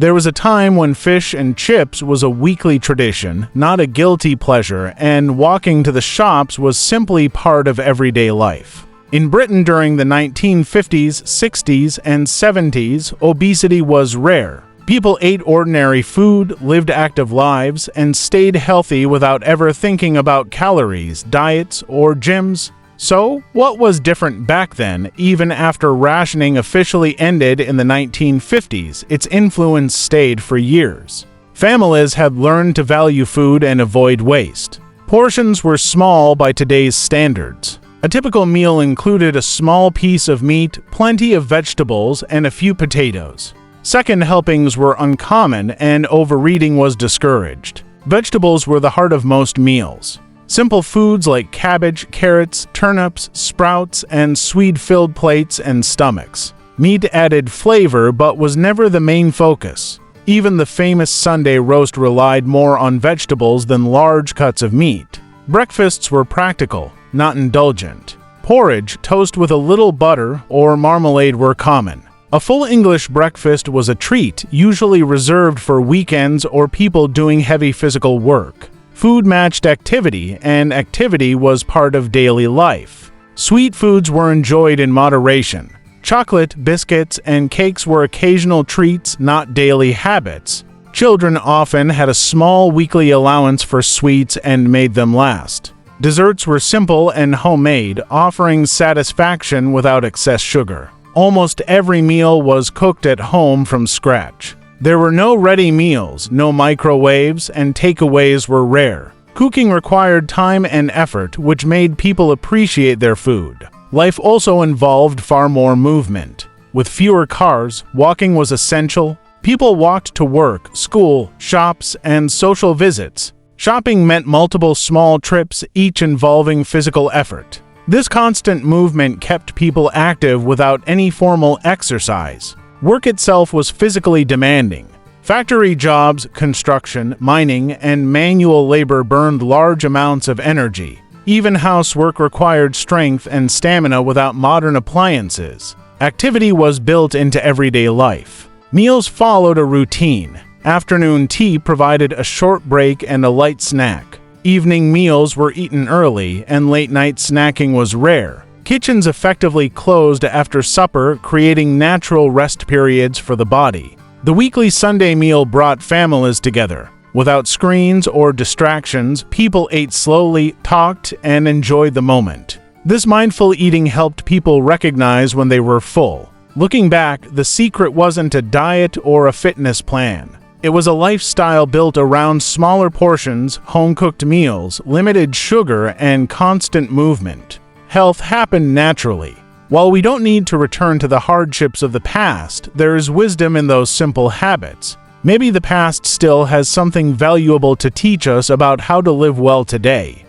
There was a time when fish and chips was a weekly tradition, not a guilty pleasure, and walking to the shops was simply part of everyday life. In Britain during the 1950s, 60s, and 70s, obesity was rare. People ate ordinary food, lived active lives, and stayed healthy without ever thinking about calories, diets, or gyms. So, what was different back then? Even after rationing officially ended in the 1950s, its influence stayed for years. Families had learned to value food and avoid waste. Portions were small by today's standards. A typical meal included a small piece of meat, plenty of vegetables, and a few potatoes. Second helpings were uncommon, and overeating was discouraged. Vegetables were the heart of most meals. Simple foods like cabbage, carrots, turnips, sprouts, and sweet-filled plates and stomachs. Meat added flavor but was never the main focus. Even the famous Sunday roast relied more on vegetables than large cuts of meat. Breakfasts were practical, not indulgent. Porridge, toast with a little butter, or marmalade were common. A full English breakfast was a treat, usually reserved for weekends or people doing heavy physical work. Food matched activity, and activity was part of daily life. Sweet foods were enjoyed in moderation. Chocolate, biscuits, and cakes were occasional treats, not daily habits. Children often had a small weekly allowance for sweets and made them last. Desserts were simple and homemade, offering satisfaction without excess sugar. Almost every meal was cooked at home from scratch. There were no ready meals, no microwaves, and takeaways were rare. Cooking required time and effort, which made people appreciate their food. Life also involved far more movement. With fewer cars, walking was essential. People walked to work, school, shops, and social visits. Shopping meant multiple small trips, each involving physical effort. This constant movement kept people active without any formal exercise. Work itself was physically demanding. Factory jobs, construction, mining, and manual labor burned large amounts of energy. Even housework required strength and stamina without modern appliances. Activity was built into everyday life. Meals followed a routine. Afternoon tea provided a short break and a light snack. Evening meals were eaten early, and late-night snacking was rare. Kitchens effectively closed after supper, creating natural rest periods for the body. The weekly Sunday meal brought families together. Without screens or distractions, people ate slowly, talked, and enjoyed the moment. This mindful eating helped people recognize when they were full. Looking back, the secret wasn't a diet or a fitness plan. It was a lifestyle built around smaller portions, home-cooked meals, limited sugar, and constant movement. Health happened naturally. While we don't need to return to the hardships of the past, there is wisdom in those simple habits. Maybe the past still has something valuable to teach us about how to live well today.